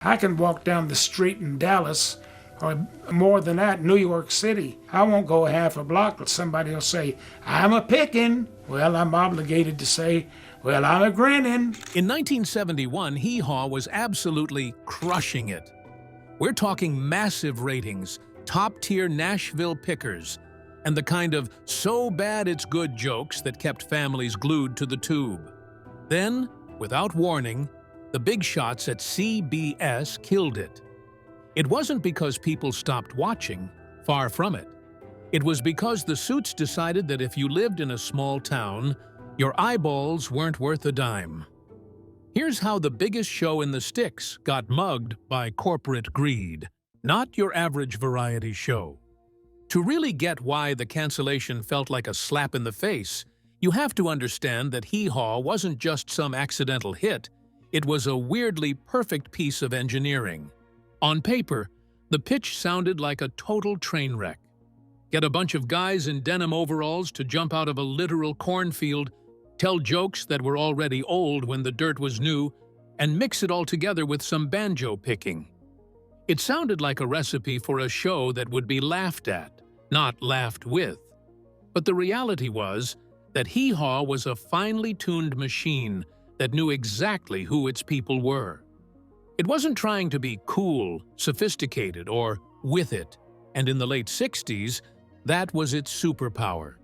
I can walk down the street in Dallas, or more than that, New York City. I won't go half a block, but somebody will say, I'm a pickin'. Well, I'm obligated to say, well, I'm a grinning. In 1971, Hee Haw was absolutely crushing it. We're talking massive ratings, top-tier Nashville pickers, and the kind of so bad it's good jokes that kept families glued to the tube. Then, without warning, the big shots at CBS killed it. It wasn't because people stopped watching, far from it. It was because the suits decided that if you lived in a small town, your eyeballs weren't worth a dime. Here's how the biggest show in the sticks got mugged by corporate greed, not your average variety show. To really get why the cancellation felt like a slap in the face, you have to understand that Hee Haw wasn't just some accidental hit, it was a weirdly perfect piece of engineering. On paper, the pitch sounded like a total train wreck. Get a bunch of guys in denim overalls to jump out of a literal cornfield, tell jokes that were already old when the dirt was new, and mix it all together with some banjo picking. It sounded like a recipe for a show that would be laughed at, not laughed with. But the reality was that Hee Haw was a finely tuned machine that knew exactly who its people were. It wasn't trying to be cool, sophisticated, or with it, and in the late 60s, that was its superpower.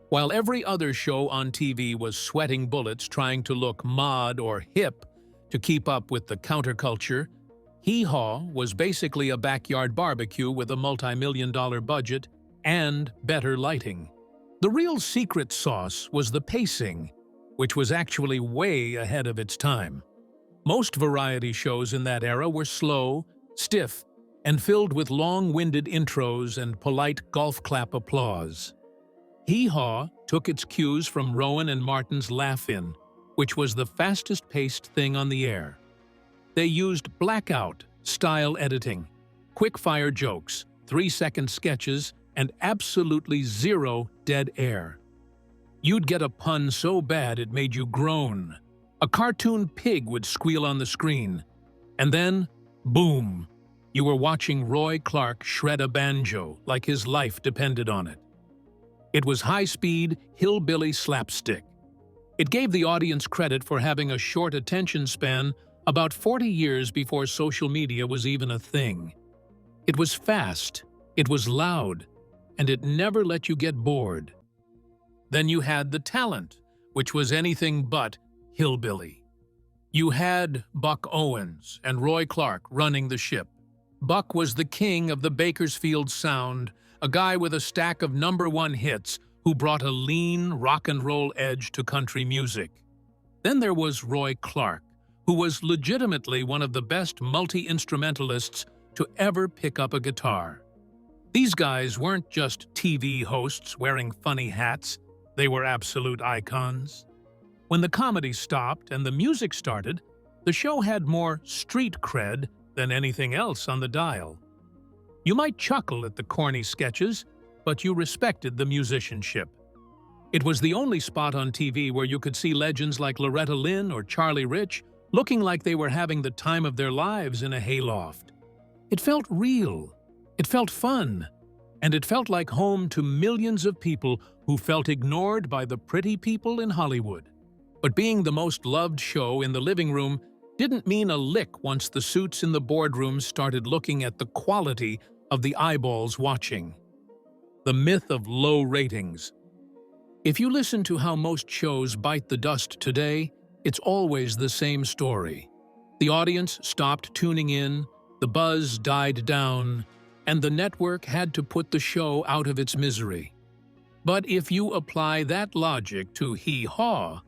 While every other show on TV was sweating bullets trying to look mod or hip to keep up with the counterculture, Hee Haw was basically a backyard barbecue with a multi-million-dollar budget and better lighting. The real secret sauce was the pacing, which was actually way ahead of its time. Most variety shows in that era were slow, stiff, and filled with long-winded intros and polite golf clap applause. Hee Haw took its cues from Rowan and Martin's Laugh-In, which was the fastest-paced thing on the air. They used blackout-style editing, quick-fire jokes, 3-second sketches, and absolutely zero dead air. You'd get a pun so bad it made you groan. A cartoon pig would squeal on the screen. And then, boom, you were watching Roy Clark shred a banjo like his life depended on it. It was high-speed, hillbilly slapstick. It gave the audience credit for having a short attention span about 40 years before social media was even a thing. It was fast, it was loud, and it never let you get bored. Then you had the talent, which was anything but hillbilly. You had Buck Owens and Roy Clark running the ship. Buck was the king of the Bakersfield sound, a guy with a stack of #1 hits who brought a lean rock and roll edge to country music. Then there was Roy Clark, who was legitimately one of the best multi-instrumentalists to ever pick up a guitar. These guys weren't just TV hosts wearing funny hats, they were absolute icons. When the comedy stopped and the music started, the show had more street cred than anything else on the dial. You might chuckle at the corny sketches, but you respected the musicianship. It was the only spot on TV where you could see legends like Loretta Lynn or Charlie Rich looking like they were having the time of their lives in a hayloft. It felt real, it felt fun, and it felt like home to millions of people who felt ignored by the pretty people in Hollywood. But being the most loved show in the living room didn't mean a lick once the suits in the boardrooms started looking at the quality of the eyeballs watching. The myth of low ratings. If you listen to how most shows bite the dust today, it's always the same story. The audience stopped tuning in, the buzz died down, and the network had to put the show out of its misery. But if you apply that logic to Hee Haw,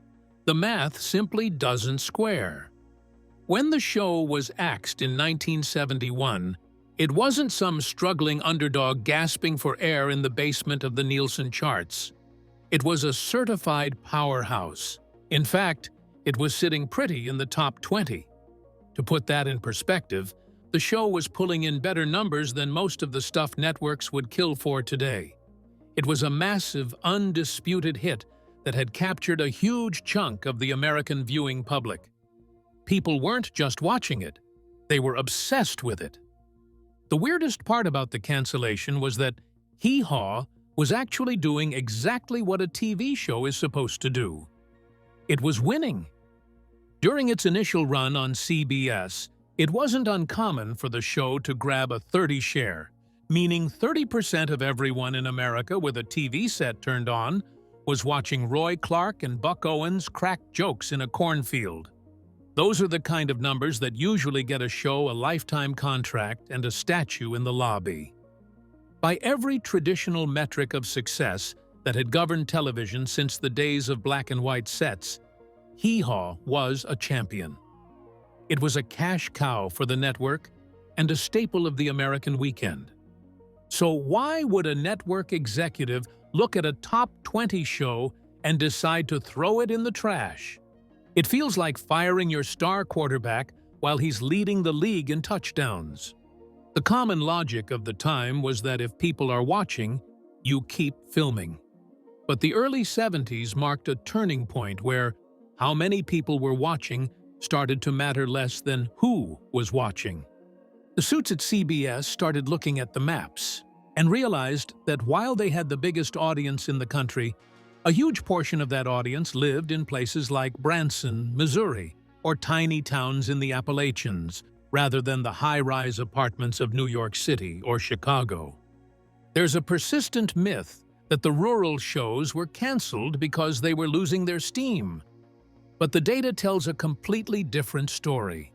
the math simply doesn't square. When the show was axed in 1971, it wasn't some struggling underdog gasping for air in the basement of the Nielsen charts. It was a certified powerhouse. In fact, it was sitting pretty in the top 20. To put that in perspective, the show was pulling in better numbers than most of the stuff networks would kill for today. It was a massive, undisputed hit that had captured a huge chunk of the American viewing public. People weren't just watching it, They were obsessed with it. The weirdest part about the cancellation was that Hee Haw was actually doing exactly what a TV show is supposed to do. It was winning. During its initial run on CBS, it wasn't uncommon for the show to grab a 30 share, meaning 30% of everyone in America with a TV set turned on was watching Roy Clark and Buck Owens crack jokes in a cornfield. Those are the kind of numbers that usually get a show a lifetime contract and a statue in the lobby. By every traditional metric of success that had governed television since the days of black and white sets, Hee Haw was a champion. It was a cash cow for the network and a staple of the American weekend. So why would a network executive look at a top 20 show and decide to throw it in the trash? It feels like firing your star quarterback while he's leading the league in touchdowns. The common logic of the time was that if people are watching, you keep filming. But the early 70s marked a turning point where how many people were watching started to matter less than who was watching. The suits at CBS started looking at the maps and realized that while they had the biggest audience in the country, a huge portion of that audience lived in places like Branson, Missouri, or tiny towns in the Appalachians, rather than the high-rise apartments of New York City or Chicago. There's a persistent myth that the rural shows were canceled because they were losing their steam. But the data tells a completely different story.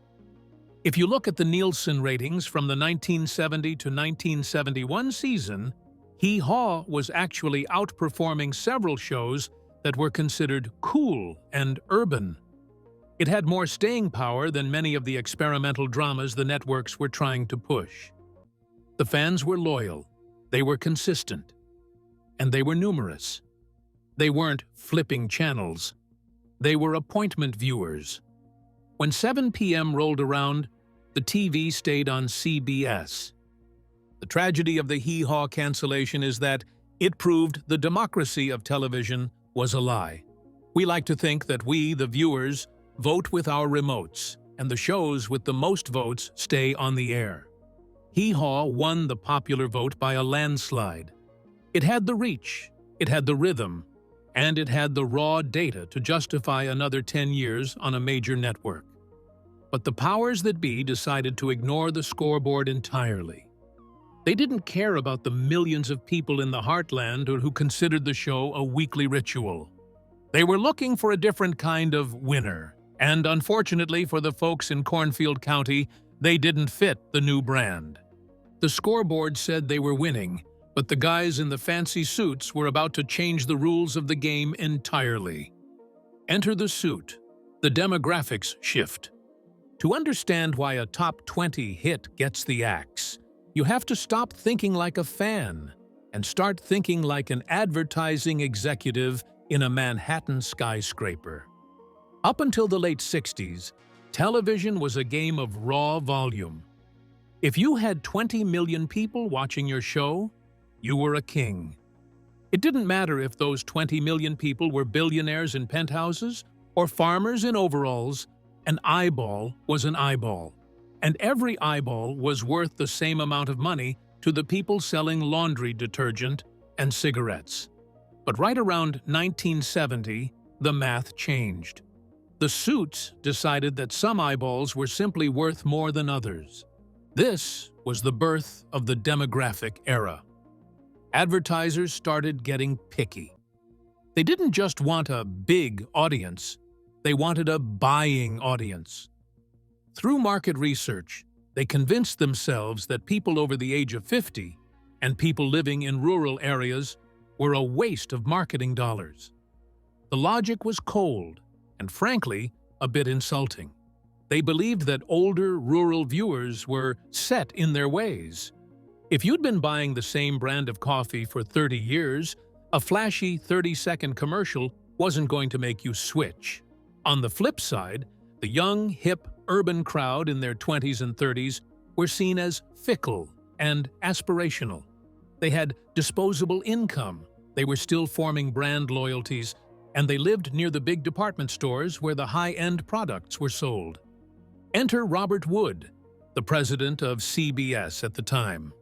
If you look at the Nielsen ratings from the 1970 to 1971 season, Hee Haw was actually outperforming several shows that were considered cool and urban. It had more staying power than many of the experimental dramas the networks were trying to push. The fans were loyal, they were consistent, and they were numerous. They weren't flipping channels. They were appointment viewers. When 7 p.m. rolled around, the TV stayed on CBS. The tragedy of the Hee Haw cancellation is that it proved the democracy of television was a lie. We like to think that we, the viewers, vote with our remotes, and the shows with the most votes stay on the air. Hee Haw won the popular vote by a landslide. It had the reach, it had the rhythm, and it had the raw data to justify another 10 years on a major network. But the powers that be decided to ignore the scoreboard entirely. They didn't care about the millions of people in the heartland who considered the show a weekly ritual. They were looking for a different kind of winner, and unfortunately for the folks in Cornfield County, they didn't fit the new brand. The scoreboard said they were winning, but the guys in the fancy suits were about to change the rules of the game entirely. Enter the suit. The demographics shift. To understand why a top 20 hit gets the axe, you have to stop thinking like a fan and start thinking like an advertising executive in a Manhattan skyscraper. Up until the late 60s, television was a game of raw volume. If you had 20 million people watching your show, you were a king. It didn't matter if those 20 million people were billionaires in penthouses or farmers in overalls. An eyeball was an eyeball, and every eyeball was worth the same amount of money to the people selling laundry detergent and cigarettes. But right around 1970, the math changed. The suits decided that some eyeballs were simply worth more than others. This was the birth of the demographic era. Advertisers started getting picky. They didn't just want a big audience, they wanted a buying audience. Through market research, they convinced themselves that people over the age of 50 and people living in rural areas were a waste of marketing dollars. The logic was cold and, frankly, a bit insulting. They believed that older rural viewers were set in their ways. If you'd been buying the same brand of coffee for 30 years, a flashy 30-second commercial wasn't going to make you switch. On the flip side, the young, hip, urban crowd in their 20s and 30s were seen as fickle and aspirational. They had disposable income, they were still forming brand loyalties, and they lived near the big department stores where the high-end products were sold. Enter Robert Wood, the president of CBS at the time.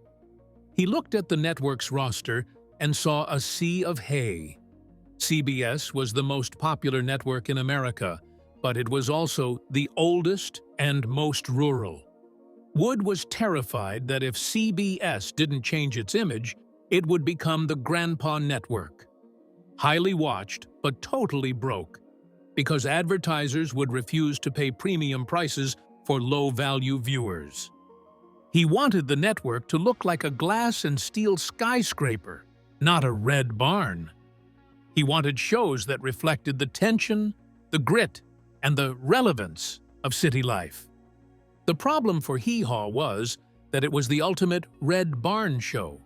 He looked at the network's roster and saw a sea of hay. CBS was the most popular network in America, but it was also the oldest and most rural. Wood was terrified that if CBS didn't change its image, it would become the Grandpa Network. Highly watched, but totally broke, because advertisers would refuse to pay premium prices for low-value viewers. He wanted the network to look like a glass and steel skyscraper, not a red barn. He wanted shows that reflected the tension, the grit, and the relevance of city life. The problem for Hee Haw was that it was the ultimate red barn show.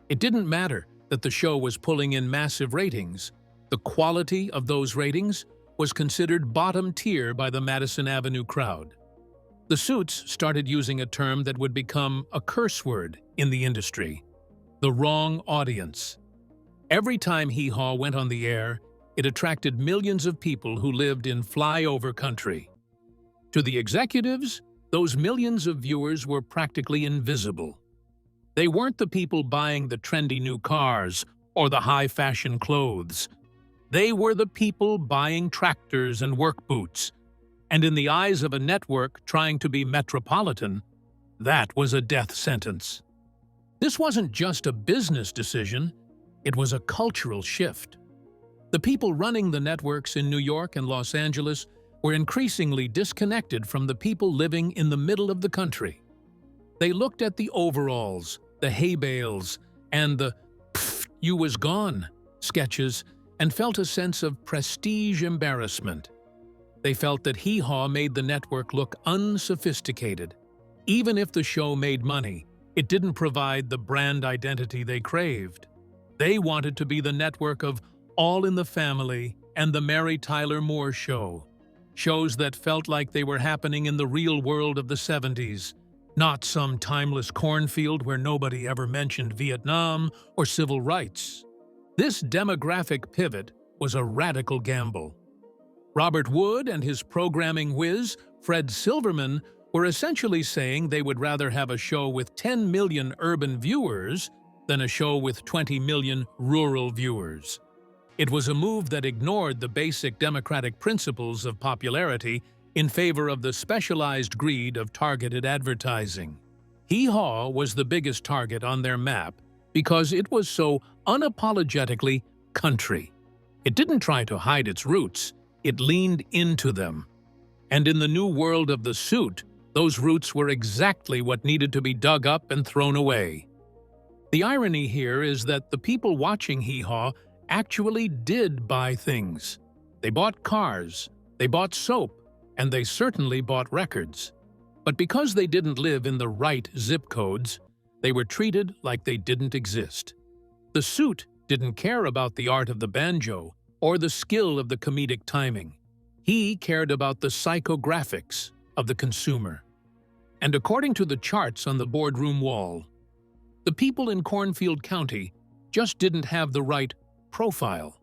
It didn't matter that the show was pulling in massive ratings. The quality of those ratings was considered bottom tier by the Madison Avenue crowd. The suits started using a term that would become a curse word in the industry: the wrong audience. Every time Hee Haw went on the air, it attracted millions of people who lived in flyover country. To the executives, those millions of viewers were practically invisible. They weren't the people buying the trendy new cars or the high-fashion clothes. They were the people buying tractors and work boots. And in the eyes of a network trying to be metropolitan, that was a death sentence. This wasn't just a business decision, it was a cultural shift. The people running the networks in New York and Los Angeles were increasingly disconnected from the people living in the middle of the country. They looked at the overalls, the hay bales, and the "pfft, you was gone" sketches and felt a sense of prestige embarrassment. They felt that Hee Haw made the network look unsophisticated. Even if the show made money, it didn't provide the brand identity they craved. They wanted to be the network of All in the Family and the Mary Tyler Moore Show, shows that felt like they were happening in the real world of the 70s, not some timeless cornfield where nobody ever mentioned Vietnam or civil rights. This demographic pivot was a radical gamble. Robert Wood and his programming whiz, Fred Silverman, were essentially saying they would rather have a show with 10 million urban viewers than a show with 20 million rural viewers. It was a move that ignored the basic democratic principles of popularity in favor of the specialized greed of targeted advertising. Hee Haw was the biggest target on their map because it was so unapologetically country. It didn't try to hide its roots, it leaned into them. And in the new world of the suit, those roots were exactly what needed to be dug up and thrown away. The irony here is that the people watching Hee Haw actually did buy things. They bought cars, they bought soap, and they certainly bought records. But because they didn't live in the right zip codes, they were treated like they didn't exist. The suit didn't care about the art of the banjo or the skill of the comedic timing. He cared about the psychographics of the consumer. And according to the charts on the boardroom wall, the people in Cornfield County just didn't have the right profile.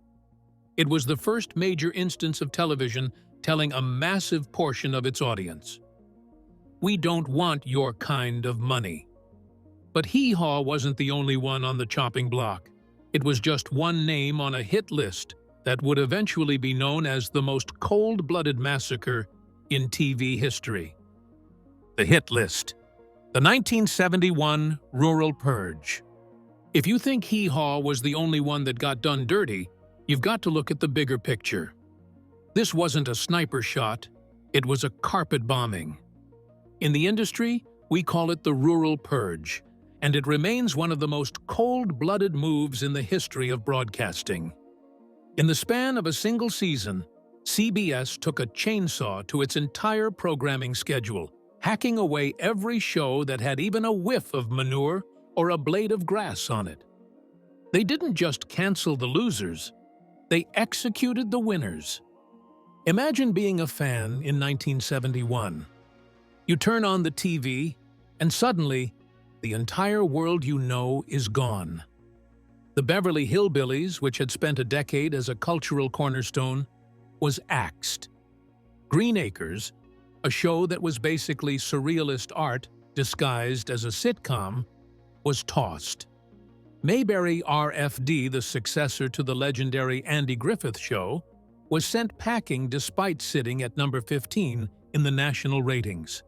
It was the first major instance of television telling a massive portion of its audience, "We don't want your kind of money." But Hee Haw wasn't the only one on the chopping block. It was just one name on a hit list that would eventually be known as the most cold-blooded massacre in TV history. The hit list. The 1971 Rural Purge. If you think Hee Haw was the only one that got done dirty, you've got to look at the bigger picture. This wasn't a sniper shot, it was a carpet bombing. In the industry, we call it the Rural Purge, and it remains one of the most cold-blooded moves in the history of broadcasting. In the span of a single season, CBS took a chainsaw to its entire programming schedule, hacking away every show that had even a whiff of manure or a blade of grass on it. They didn't just cancel the losers, they executed the winners. Imagine being a fan in 1971. You turn on the TV, and suddenly, the entire world you know is gone. The Beverly Hillbillies, which had spent a decade as a cultural cornerstone, was axed. Green Acres, a show that was basically surrealist art disguised as a sitcom, was tossed. Mayberry RFD, the successor to the legendary Andy Griffith Show, was sent packing despite sitting at number 15 in the national ratings.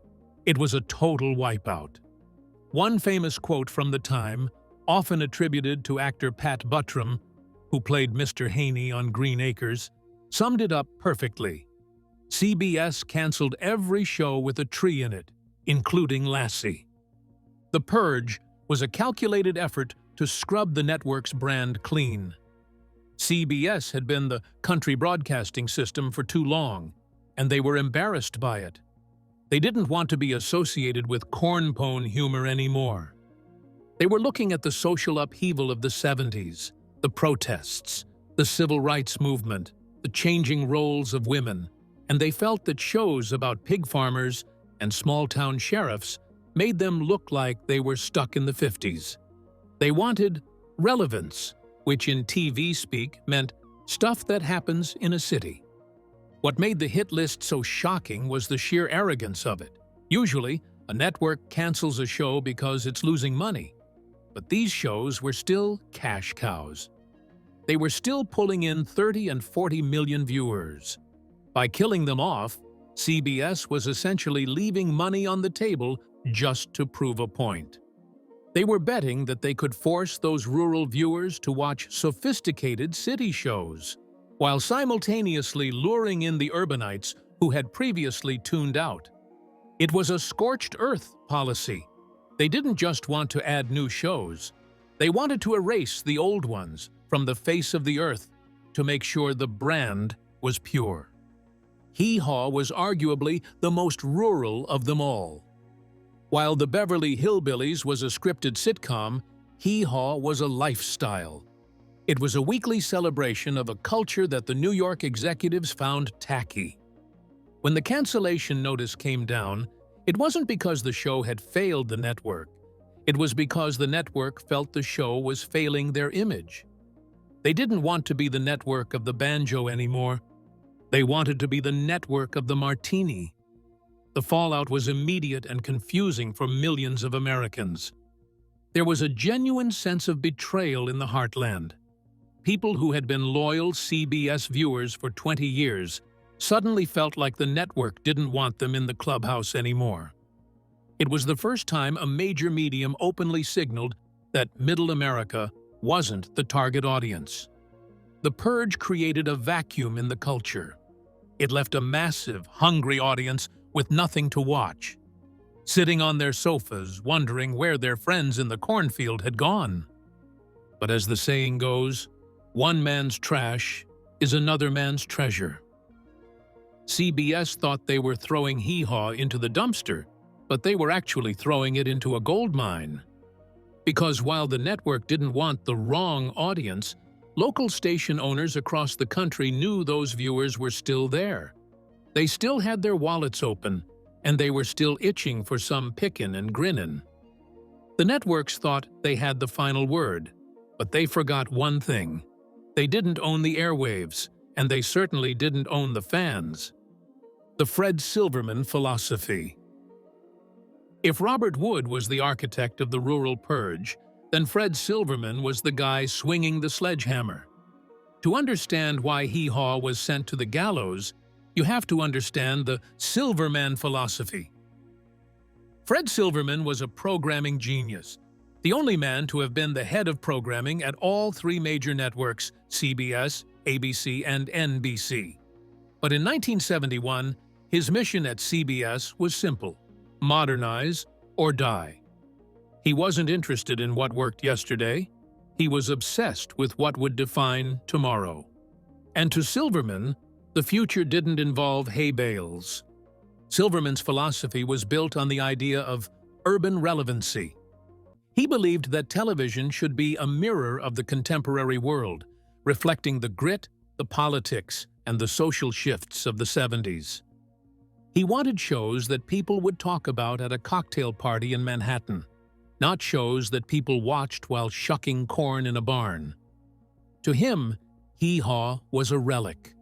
It was a total wipeout. One famous quote from the time, often attributed to actor Pat Buttram, who played Mr. Haney on Green Acres, summed it up perfectly. CBS canceled every show with a tree in it, including Lassie. The Purge was a calculated effort to scrub the network's brand clean. CBS had been the country broadcasting system for too long, and they were embarrassed by it. They didn't want to be associated with cornpone humor anymore. They were looking at the social upheaval of the 70s, the protests, the civil rights movement, the changing roles of women, and they felt that shows about pig farmers and small-town sheriffs made them look like they were stuck in the 50s. They wanted relevance, which in TV speak meant stuff that happens in a city. What made the hit list so shocking was the sheer arrogance of it. Usually, a network cancels a show because it's losing money. But these shows were still cash cows. They were still pulling in 30 and 40 million viewers. By killing them off, CBS was essentially leaving money on the table just to prove a point. They were betting that they could force those rural viewers to watch sophisticated city shows, while simultaneously luring in the urbanites who had previously tuned out. It was a scorched earth policy. They didn't just want to add new shows. They wanted to erase the old ones from the face of the earth to make sure the brand was pure. Hee Haw was arguably the most rural of them all. While the Beverly Hillbillies was a scripted sitcom, Hee Haw was a lifestyle. It was a weekly celebration of a culture that the New York executives found tacky. When the cancellation notice came down, it wasn't because the show had failed the network. It was because the network felt the show was failing their image. They didn't want to be the network of the banjo anymore. They wanted to be the network of the martini. The fallout was immediate and confusing for millions of Americans. There was a genuine sense of betrayal in the heartland. People who had been loyal CBS viewers for 20 years suddenly felt like the network didn't want them in the clubhouse anymore. It was the first time a major medium openly signaled that Middle America wasn't the target audience. The Purge created a vacuum in the culture. It left a massive, hungry audience with nothing to watch, sitting on their sofas wondering where their friends in the cornfield had gone. But as the saying goes, one man's trash is another man's treasure. CBS thought they were throwing Hee Haw into the dumpster, but they were actually throwing it into a gold mine. Because while the network didn't want the wrong audience, local station owners across the country knew those viewers were still there. They still had their wallets open, and they were still itching for some pickin' and grinnin'. The networks thought they had the final word, but they forgot one thing. They didn't own the airwaves, and they certainly didn't own the fans. The Fred Silverman philosophy. If Robert Wood was the architect of the rural purge, then Fred Silverman was the guy swinging the sledgehammer. To understand why Hee Haw was sent to the gallows, you have to understand the Silverman philosophy. Fred Silverman was a programming genius, the only man to have been the head of programming at all three major networks, CBS, ABC, and NBC. But in 1971, his mission at CBS was simple: modernize or die. He wasn't interested in what worked yesterday. He was obsessed with what would define tomorrow. And to Silverman, the future didn't involve hay bales. Silverman's philosophy was built on the idea of urban relevancy. He believed that television should be a mirror of the contemporary world, reflecting the grit, the politics, and the social shifts of the 70s. He wanted shows that people would talk about at a cocktail party in Manhattan, not shows that people watched while shucking corn in a barn. To him, Hee Haw was a relic.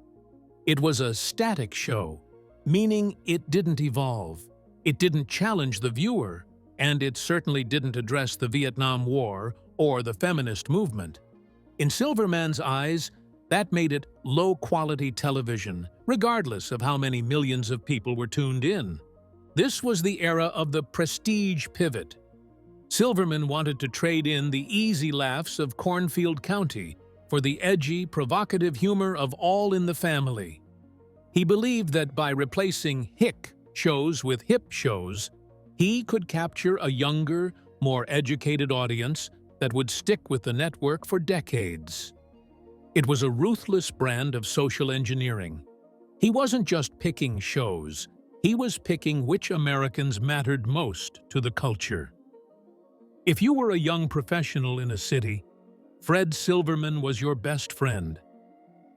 It was a static show, meaning it didn't evolve, it didn't challenge the viewer, and it certainly didn't address the Vietnam War or the feminist movement. In Silverman's eyes, that made it low-quality television, regardless of how many millions of people were tuned in. This was the era of the prestige pivot. Silverman wanted to trade in the easy laughs of Cornfield County for the edgy, provocative humor of All in the Family. He believed that by replacing hick shows with hip shows, he could capture a younger, more educated audience that would stick with the network for decades. It was a ruthless brand of social engineering. He wasn't just picking shows, he was picking which Americans mattered most to the culture. If you were a young professional in a city, Fred Silverman was your best friend.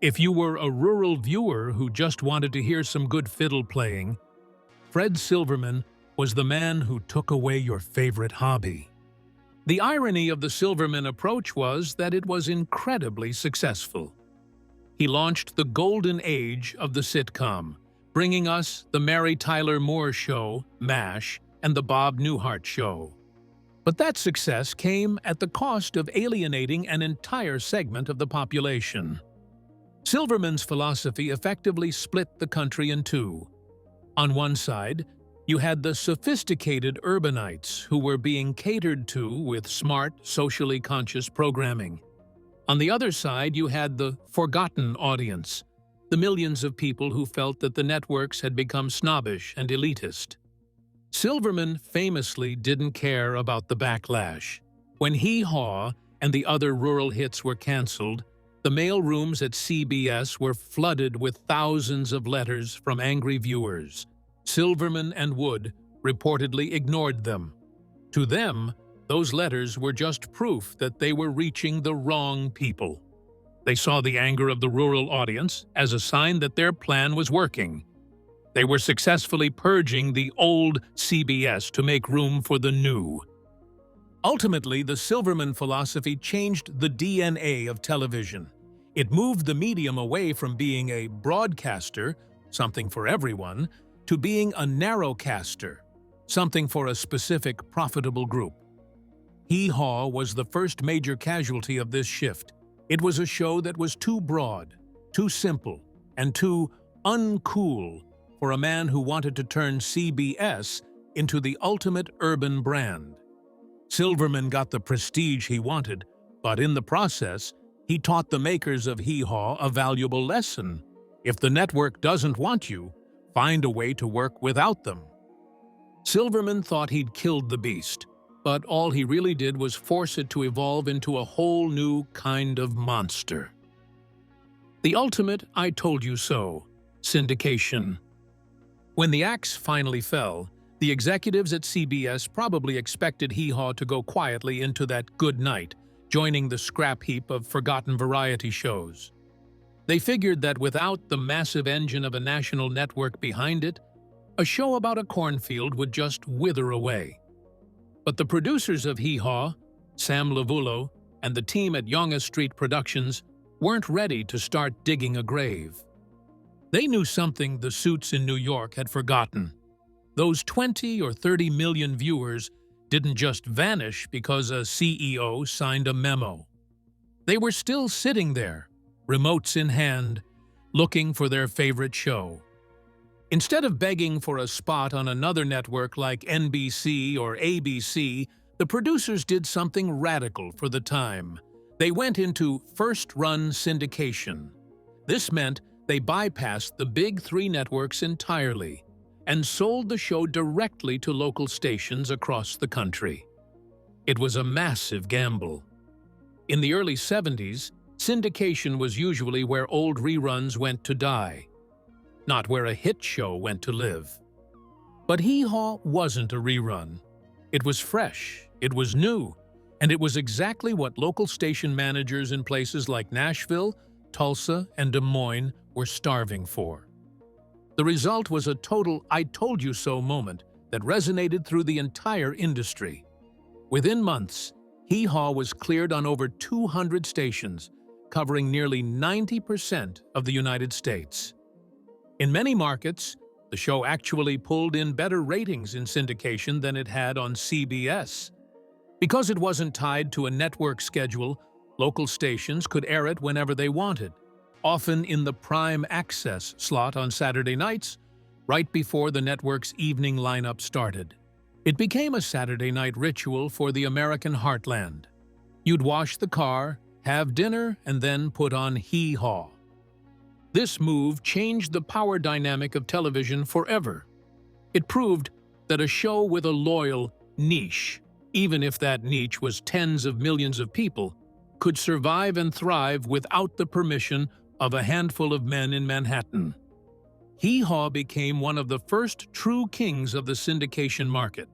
If you were a rural viewer who just wanted to hear some good fiddle playing, Fred Silverman was the man who took away your favorite hobby. The irony of the Silverman approach was that it was incredibly successful. He launched the golden age of the sitcom, bringing us the Mary Tyler Moore Show, MASH, and the Bob Newhart Show. But that success came at the cost of alienating an entire segment of the population. Silverman's philosophy effectively split the country in two. On one side, you had the sophisticated urbanites who were being catered to with smart, socially conscious programming. On the other side, you had the forgotten audience, the millions of people who felt that the networks had become snobbish and elitist. Silverman famously didn't care about the backlash. When Hee Haw and the other rural hits were canceled, the mail rooms at CBS were flooded with thousands of letters from angry viewers. Silverman and Wood reportedly ignored them. To them, those letters were just proof that they were reaching the wrong people. They saw the anger of the rural audience as a sign that their plan was working. They were successfully purging the old CBS to make room for the new. Ultimately, the Silverman philosophy changed the DNA of television. It moved the medium away from being a broadcaster, something for everyone, to being a narrowcaster, something for a specific profitable group. Hee Haw was the first major casualty of this shift. It was a show that was too broad, too simple, and too uncool for a man who wanted to turn CBS into the ultimate urban brand. Silverman got the prestige he wanted, but in the process, he taught the makers of Hee Haw a valuable lesson. If the network doesn't want you, find a way to work without them. Silverman thought he'd killed the beast, but all he really did was force it to evolve into a whole new kind of monster. The ultimate I told you so, syndication. When the axe finally fell, the executives at CBS probably expected Hee Haw to go quietly into that good night, joining the scrap heap of forgotten variety shows. They figured that without the massive engine of a national network behind it, a show about a cornfield would just wither away. But the producers of Hee Haw, Sam Lavullo, and the team at Yonge Street Productions weren't ready to start digging a grave. They knew something the suits in New York had forgotten. Those 20 or 30 million viewers didn't just vanish because a CEO signed a memo. They were still sitting there, remotes in hand, looking for their favorite show. Instead of begging for a spot on another network like NBC or ABC, the producers did something radical for the time. They went into first-run syndication. This meant they bypassed the big three networks entirely and sold the show directly to local stations across the country. It was a massive gamble. In the early 70s, syndication was usually where old reruns went to die, not where a hit show went to live. But Hee Haw wasn't a rerun. It was fresh, it was new, and it was exactly what local station managers in places like Nashville, Tulsa, and Des Moines were starving for. The result was a total "I told you so" moment that resonated through the entire industry. Within months, Hee Haw was cleared on over 200 stations, covering nearly 90% of the United States. In many markets, The show actually pulled in better ratings in syndication than it had on CBS. Because it wasn't tied to a network schedule, local stations could air it whenever they wanted, often in the prime access slot on Saturday nights, right before the network's evening lineup started. It became a Saturday night ritual for the American heartland. You'd wash the car, have dinner, and then put on Hee Haw. This move changed the power dynamic of television forever. It proved that a show with a loyal niche, even if that niche was tens of millions of people, could survive and thrive without the permission of a handful of men in Manhattan. Hee Haw became one of the first true kings of the syndication market,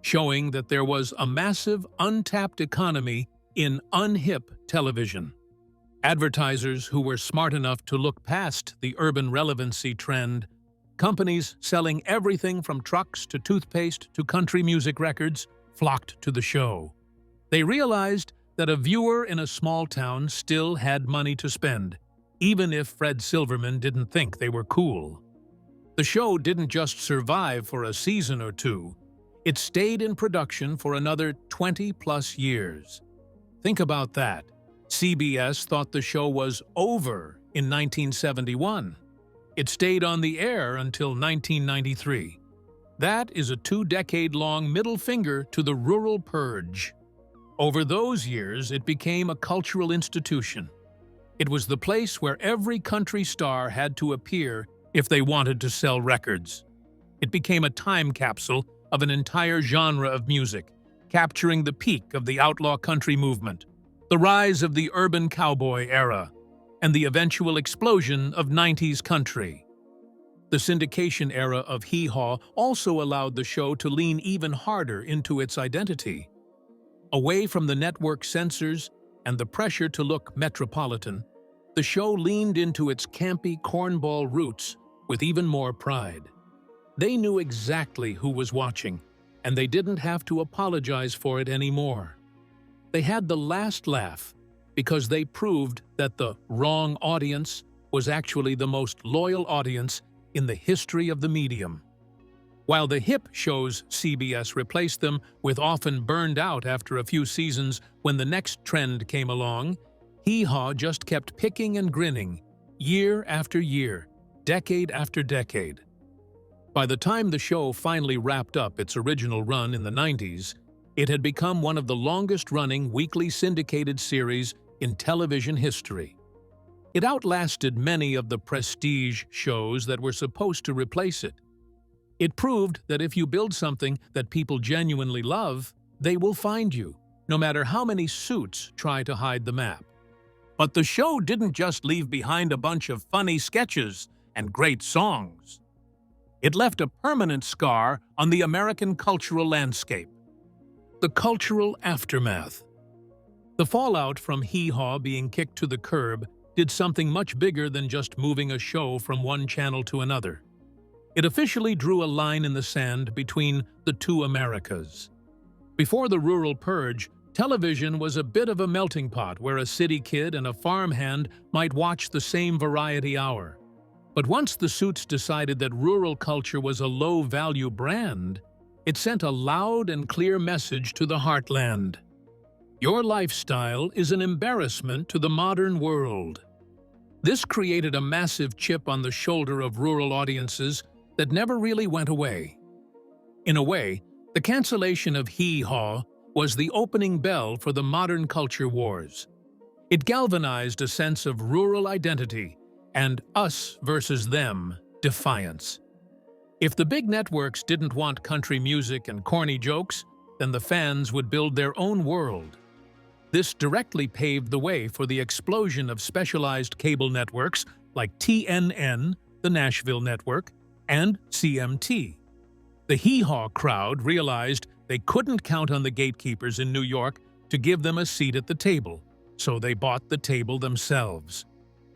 showing that there was a massive, untapped economy in unhip television. Advertisers who were smart enough to look past the urban relevancy trend, companies selling everything from trucks to toothpaste to country music records, flocked to the show. They realized that a viewer in a small town still had money to spend, even if Fred Silverman didn't think they were cool. The show didn't just survive for a season or two, it stayed in production for another 20-plus years. Think about that. CBS thought the show was over in 1971. It stayed on the air until 1993. That is a 2-decade-long middle finger to the rural purge. Over those years, it became a cultural institution. It was the place where every country star had to appear if they wanted to sell records. It became a time capsule of an entire genre of music, capturing the peak of the outlaw country movement, the rise of the urban cowboy era, and the eventual explosion of 90s country. The syndication era of Hee Haw also allowed the show to lean even harder into its identity. Away from the network censors and the pressure to look metropolitan, the show leaned into its campy cornball roots with even more pride. They knew exactly who was watching, and they didn't have to apologize for it anymore. They had the last laugh because they proved that the wrong audience was actually the most loyal audience in the history of the medium. While the hip shows CBS replaced them with often burned out after a few seasons when the next trend came along, Hee Haw just kept picking and grinning, year after year, decade after decade. By the time the show finally wrapped up its original run in the 90s, it had become one of the longest-running weekly syndicated series in television history. It outlasted many of the prestige shows that were supposed to replace it. It proved that if you build something that people genuinely love, they will find you, no matter how many suits try to hide the map. But the show didn't just leave behind a bunch of funny sketches and great songs. It left a permanent scar on the American cultural landscape. The cultural aftermath. The fallout from Hee Haw being kicked to the curb did something much bigger than just moving a show from one channel to another. It officially drew a line in the sand between the two Americas. Before the rural purge, television was a bit of a melting pot where a city kid and a farmhand might watch the same variety hour. But once the suits decided that rural culture was a low-value brand, it sent a loud and clear message to the heartland. Your lifestyle is an embarrassment to the modern world. This created a massive chip on the shoulder of rural audiences that never really went away. In a way, the cancellation of Hee Haw was the opening bell for the modern culture wars. It galvanized a sense of rural identity and us versus them defiance. If the big networks didn't want country music and corny jokes, then the fans would build their own world. This directly paved the way for the explosion of specialized cable networks like TNN, the Nashville network, and CMT. The Hee Haw crowd realized they couldn't count on the gatekeepers in New York to give them a seat at the table, so they bought the table themselves.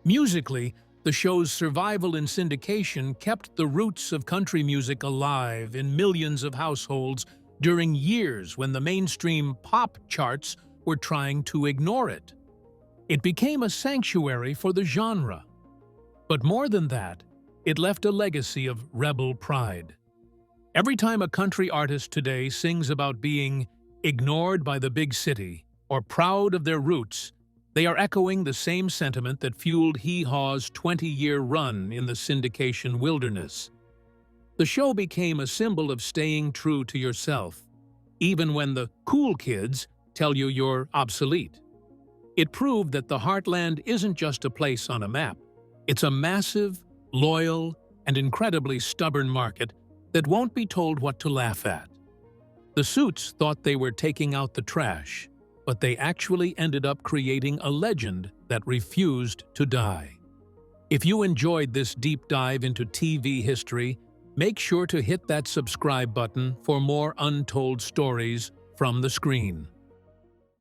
Musically, the show's survival in syndication kept the roots of country music alive in millions of households during years when the mainstream pop charts were trying to ignore it. It became a sanctuary for the genre. But more than that, it left a legacy of rebel pride. Every time a country artist today sings about being ignored by the big city or proud of their roots, they are echoing the same sentiment that fueled Hee Haw's 20-year run in the syndication wilderness. The show became a symbol of staying true to yourself, even when the cool kids tell you you're obsolete. It proved that the Heartland isn't just a place on a map. It's a massive, loyal, and incredibly stubborn market that won't be told what to laugh at. The suits thought they were taking out the trash, but they actually ended up creating a legend that refused to die. If you enjoyed this deep dive into TV history, make sure to hit that subscribe button for more untold stories from the screen.